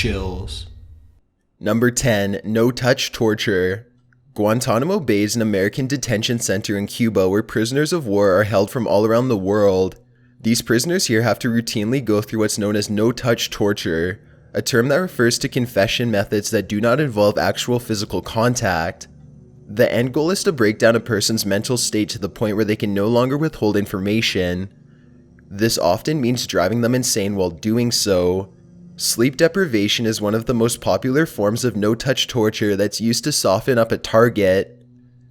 chills. Number 10. No-touch torture. Guantanamo Bay is an American detention center in Cuba where prisoners of war are held from all around the world. These prisoners here have to routinely go through what's known as no-touch torture, a term that refers to confession methods that do not involve actual physical contact. The end goal is to break down a person's mental state to the point where they can no longer withhold information. This often means driving them insane while doing so. Sleep deprivation is one of the most popular forms of no-touch torture that's used to soften up a target.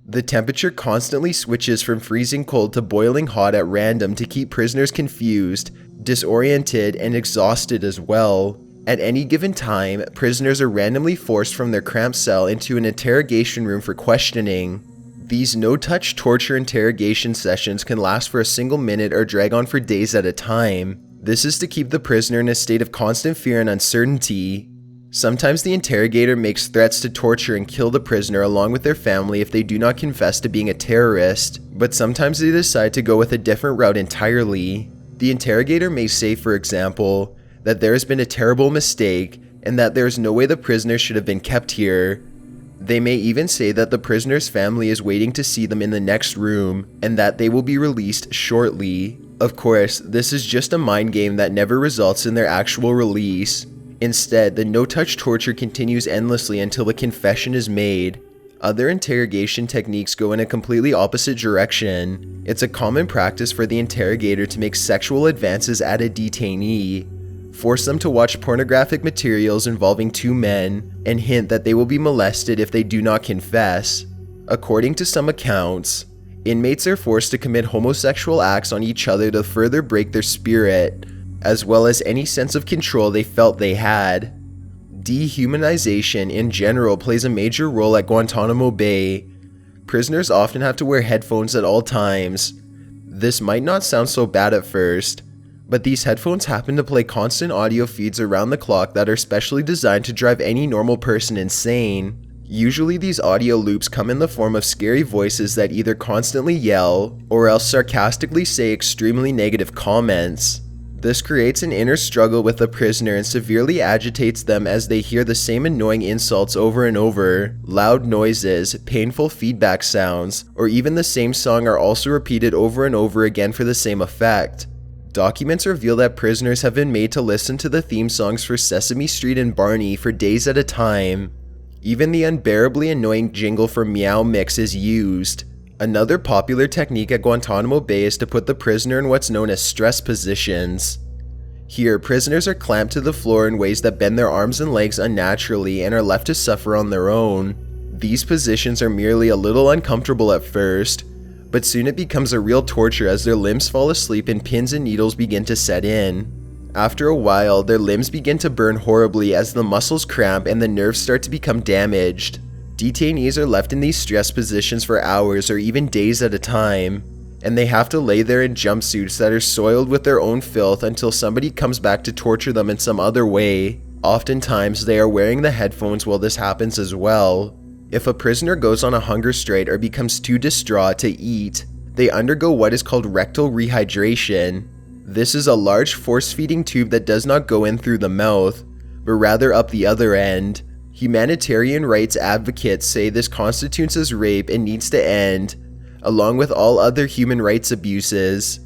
The temperature constantly switches from freezing cold to boiling hot at random to keep prisoners confused, disoriented, and exhausted as well. At any given time, prisoners are randomly forced from their cramped cell into an interrogation room for questioning. These no-touch torture interrogation sessions can last for a single minute or drag on for days at a time. This is to keep the prisoner in a state of constant fear and uncertainty. Sometimes the interrogator makes threats to torture and kill the prisoner along with their family if they do not confess to being a terrorist, but sometimes they decide to go with a different route entirely. The interrogator may say, for example, that there has been a terrible mistake and that there is no way the prisoner should have been kept here. They may even say that the prisoner's family is waiting to see them in the next room and that they will be released shortly. Of course, this is just a mind game that never results in their actual release. Instead, the no-touch torture continues endlessly until a confession is made. Other interrogation techniques go in a completely opposite direction. It's a common practice for the interrogator to make sexual advances at a detainee, force them to watch pornographic materials involving two men, and hint that they will be molested if they do not confess. According to some accounts, inmates are forced to commit homosexual acts on each other to further break their spirit, as well as any sense of control they felt they had. Dehumanization in general plays a major role at Guantanamo Bay. Prisoners often have to wear headphones at all times. This might not sound so bad at first, but these headphones happen to play constant audio feeds around the clock that are specially designed to drive any normal person insane. Usually these audio loops come in the form of scary voices that either constantly yell or else sarcastically say extremely negative comments. This creates an inner struggle with the prisoner and severely agitates them as they hear the same annoying insults over and over. Loud noises, painful feedback sounds, or even the same song are also repeated over and over again for the same effect. Documents reveal that prisoners have been made to listen to the theme songs for Sesame Street and Barney for days at a time. Even the unbearably annoying jingle for Meow Mix is used. Another popular technique at Guantanamo Bay is to put the prisoner in what's known as stress positions. Here, prisoners are clamped to the floor in ways that bend their arms and legs unnaturally and are left to suffer on their own. These positions are merely a little uncomfortable at first, but soon it becomes a real torture as their limbs fall asleep and pins and needles begin to set in. After a while, their limbs begin to burn horribly as the muscles cramp and the nerves start to become damaged. Detainees are left in these stress positions for hours or even days at a time, and they have to lay there in jumpsuits that are soiled with their own filth until somebody comes back to torture them in some other way. Oftentimes, they are wearing the headphones while this happens as well. If a prisoner goes on a hunger strike or becomes too distraught to eat, they undergo what is called rectal rehydration. This is a large force-feeding tube that does not go in through the mouth, but rather up the other end. Humanitarian rights advocates say this constitutes as rape and needs to end, along with all other human rights abuses.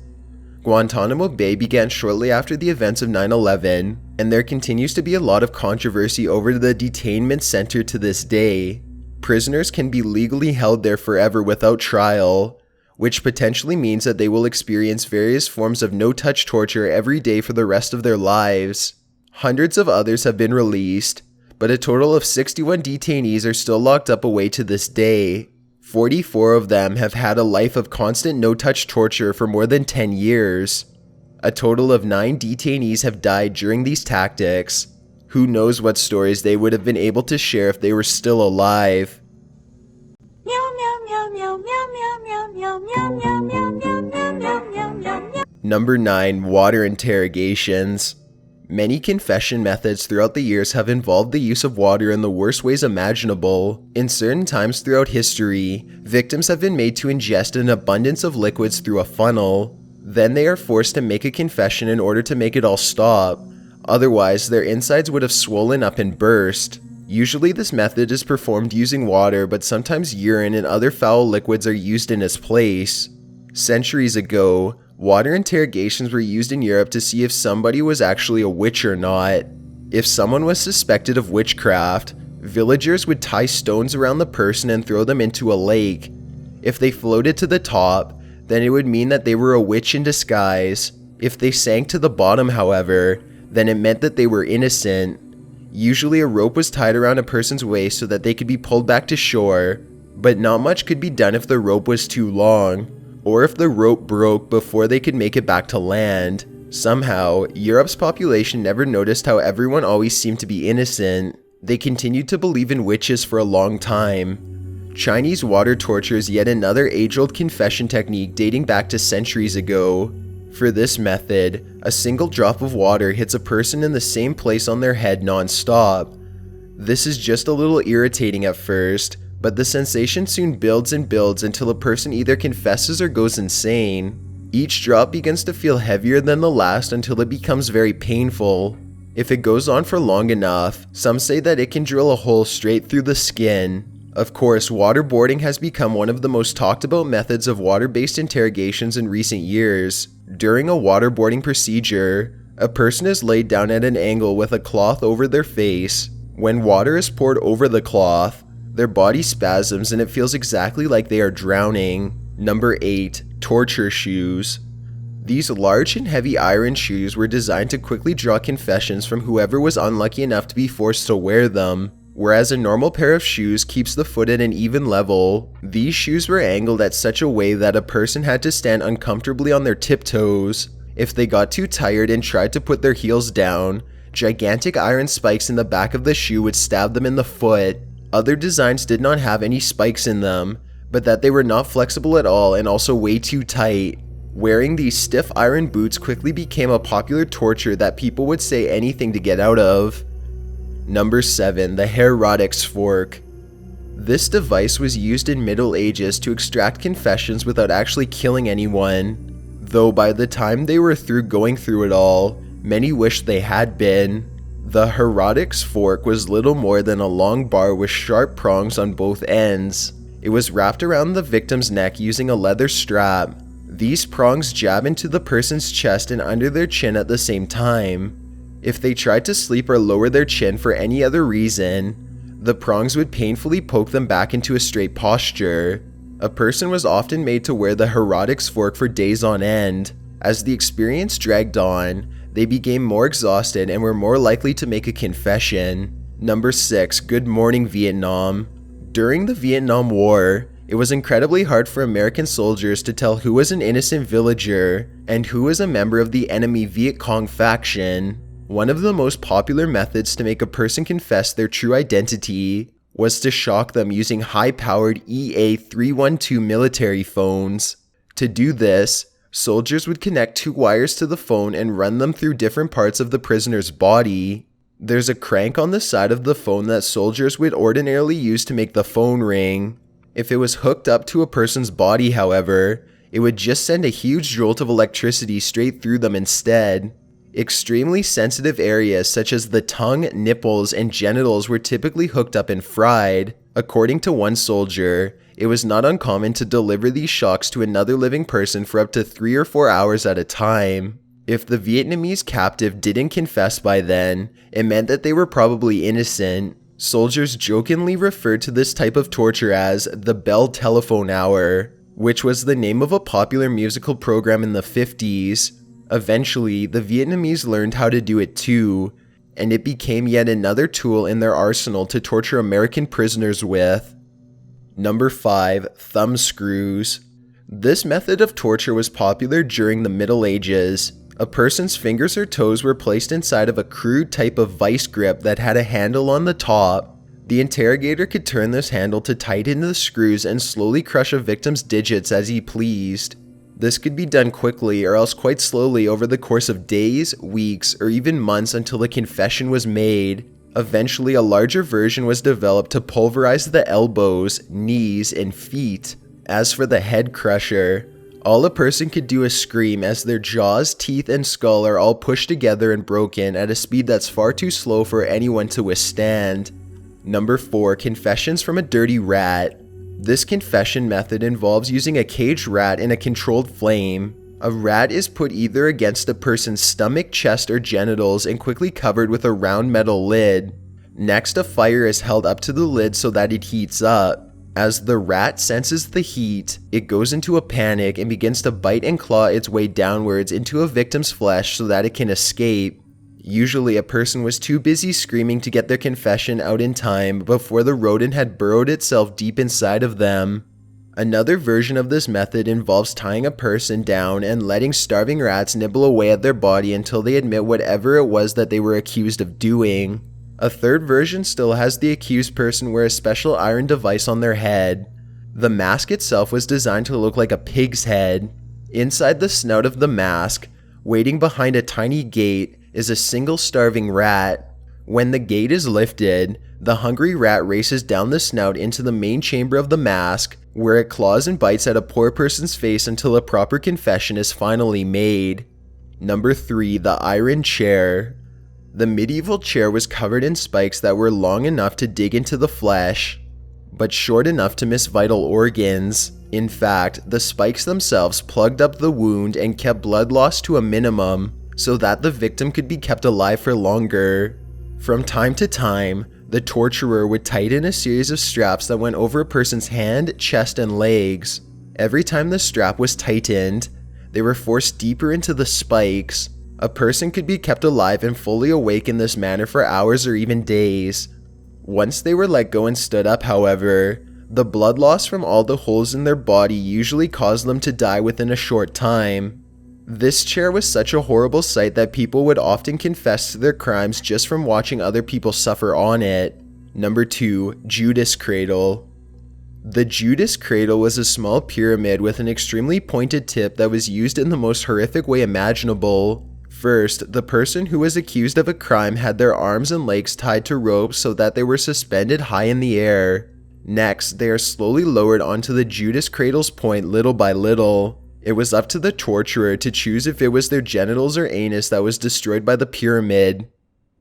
Guantanamo Bay began shortly after the events of 9/11, and there continues to be a lot of controversy over the detainment center to this day. Prisoners can be legally held there forever without trial, which potentially means that they will experience various forms of no-touch torture every day for the rest of their lives. Hundreds of others have been released, but a total of 61 detainees are still locked up away to this day. 44 of them have had a life of constant no-touch torture for more than 10 years. A total of 9 detainees have died during these tactics. Who knows what stories they would have been able to share if they were still alive. Number 9. Water interrogations. Many confession methods throughout the years have involved the use of water in the worst ways imaginable. In certain times throughout history, victims have been made to ingest an abundance of liquids through a funnel. Then they are forced to make a confession in order to make it all stop. otherwise their insides would have swollen up and burst. Usually this method is performed using water, but sometimes urine and other foul liquids are used in its place. Centuries ago, water interrogations were used in Europe to see if somebody was actually a witch or not. If someone was suspected of witchcraft, villagers would tie stones around the person and throw them into a lake. If they floated to the top, then it would mean that they were a witch in disguise. If they sank to the bottom, however, then it meant that they were innocent. Usually a rope was tied around a person's waist so that they could be pulled back to shore, but not much could be done if the rope was too long, or if the rope broke before they could make it back to land. Somehow, Europe's population never noticed how everyone always seemed to be innocent. They continued to believe in witches for a long time. Chinese water torture is yet another age-old confession technique dating back to centuries ago. For this method, a single drop of water hits a person in the same place on their head non-stop. This is just a little irritating at first, but the sensation soon builds and builds until a person either confesses or goes insane. Each drop begins to feel heavier than the last until it becomes very painful. If it goes on for long enough, some say that it can drill a hole straight through the skin. Of course, waterboarding has become one of the most talked about methods of water-based interrogations in recent years. During a waterboarding procedure, a person is laid down at an angle with a cloth over their face. When water is poured over the cloth, their body spasms and it feels exactly like they are drowning. Number 8. Torture shoes. These large and heavy iron shoes were designed to quickly draw confessions from whoever was unlucky enough to be forced to wear them. Whereas a normal pair of shoes keeps the foot at an even level, these shoes were angled at such a way that a person had to stand uncomfortably on their tiptoes. If they got too tired and tried to put their heels down, gigantic iron spikes in the back of the shoe would stab them in the foot. Other designs did not have any spikes in them, but that they were not flexible at all and also way too tight. Wearing these stiff iron boots quickly became a popular torture that people would say anything to get out of. Number 7. The HERETICS fork. This device was used in Middle Ages to extract confessions without actually killing anyone, though by the time they were through going through it all, many wished they had been. The HERETICS fork was little more than a long bar with sharp prongs on both ends. It was wrapped around the victim's neck using a leather strap. These prongs jab into the person's chest and under their chin at the same time. If they tried to sleep or lower their chin for any other reason, the prongs would painfully poke them back into a straight posture. A person was often made to wear the HERETICS fork for days on end. As the experience dragged on, they became more exhausted and were more likely to make a confession. Number 6. Good morning, Vietnam. During the Vietnam War, it was incredibly hard for American soldiers to tell who was an innocent villager and who was a member of the enemy Viet Cong faction. One of the most popular methods to make a person confess their true identity was to shock them using high-powered EA-312 military phones. To do this, soldiers would connect 2 wires to the phone and run them through different parts of the prisoner's body. There's a crank on the side of the phone that soldiers would ordinarily use to make the phone ring. If it was hooked up to a person's body, however, it would just send a huge jolt of electricity straight through them instead. Extremely sensitive areas such as the tongue, nipples, and genitals were typically hooked up and fried. According to one soldier, it was not uncommon to deliver these shocks to another living person for up to 3 or 4 hours at a time. If the Vietnamese captive didn't confess by then, it meant that they were probably innocent. Soldiers jokingly referred to this type of torture as the Bell Telephone Hour, which was the name of a popular musical program in the 50s. Eventually, the Vietnamese learned how to do it too, and it became yet another tool in their arsenal to torture American prisoners with. Number 5. Thumbscrews. This method of torture was popular during the Middle Ages. A person's fingers or toes were placed inside of a crude type of vice grip that had a handle on the top. The interrogator could turn this handle to tighten the screws and slowly crush a victim's digits as he pleased. This could be done quickly or else quite slowly over the course of days, weeks, or even months until a confession was made. Eventually, a larger version was developed to pulverize the elbows, knees, and feet. As for the head crusher, All a person could do is scream as their jaws, teeth, and skull are all pushed together and broken at a speed that's far too slow for anyone to withstand. Number 4. Confessions from a dirty rat. This confession method involves using a caged rat in a controlled flame. A rat is put either against a person's stomach, chest, or genitals and quickly covered with a round metal lid. Next, a fire is held up to the lid so that it heats up. As the rat senses the heat, it goes into a panic and begins to bite and claw its way downwards into a victim's flesh so that it can escape. Usually, a person was too busy screaming to get their confession out in time before the rodent had burrowed itself deep inside of them. Another version of this method involves tying a person down and letting starving rats nibble away at their body until they admit whatever it was that they were accused of doing. A third version still has the accused person wear a special iron device on their head. The mask itself was designed to look like a pig's head. Inside the snout of the mask, waiting behind a tiny gate, is a single starving rat. When the gate is lifted, the hungry rat races down the snout into the main chamber of the mask, where it claws and bites at a poor person's face until a proper confession is finally made. Number 3. The iron chair. The medieval chair was covered in spikes that were long enough to dig into the flesh, but short enough to miss vital organs. In fact, the spikes themselves plugged up the wound and kept blood loss to a minimum, so that the victim could be kept alive for longer. From time to time, the torturer would tighten a series of straps that went over a person's hand, chest, and legs. Every time the strap was tightened, they were forced deeper into the spikes. A person could be kept alive and fully awake in this manner for hours or even days. Once they were let go and stood up, however, the blood loss from all the holes in their body usually caused them to die within a short time. This chair was such a horrible sight that people would often confess to their crimes just from watching other people suffer on it. Number 2. Judas cradle. The Judas cradle was a small pyramid with an extremely pointed tip that was used in the most horrific way imaginable. First, the person who was accused of a crime had their arms and legs tied to ropes so that they were suspended high in the air. Next, they are slowly lowered onto the Judas cradle's point little by little. It was up to the torturer to choose if it was their genitals or anus that was destroyed by the pyramid.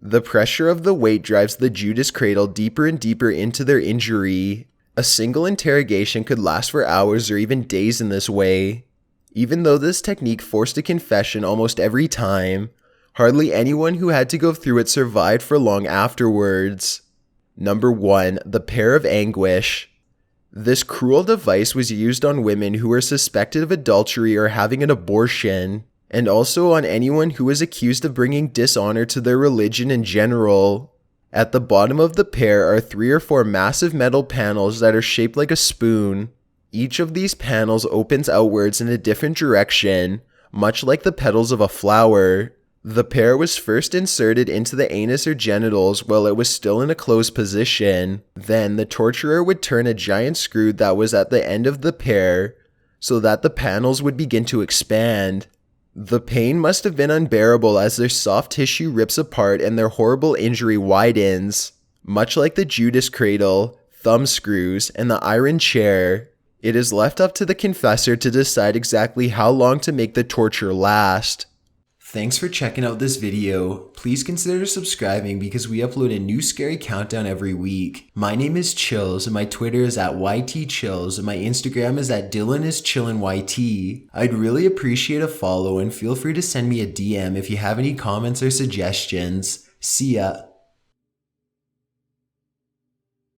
The pressure of the weight drives the Judas cradle deeper and deeper into their injury. A single interrogation could last for hours or even days in this way. Even though this technique forced a confession almost every time, hardly anyone who had to go through it survived for long afterwards. Number 1. The pear of anguish. This cruel device was used on women who were suspected of adultery or having an abortion, and also on anyone who was accused of bringing dishonor to their religion in general. At the bottom of the pear are 3 or 4 massive metal panels that are shaped like a spoon. Each of these panels opens outwards in a different direction, much like the petals of a flower. The pear was first inserted into the anus or genitals while it was still in a closed position. Then the torturer would turn a giant screw that was at the end of the pear so that the panels would begin to expand. The pain must have been unbearable as their soft tissue rips apart and their horrible injury widens. Much like the Judas cradle, thumbscrews, and the iron chair, it is left up to the confessor to decide exactly how long to make the torture last. Thanks for checking out this video. Please consider subscribing because we upload a new scary countdown every week. My name is Chills and my Twitter is at YTChills and my Instagram is at DylanIsChillinYT. I'd really appreciate a follow and feel free to send me a DM if you have any comments or suggestions. See ya.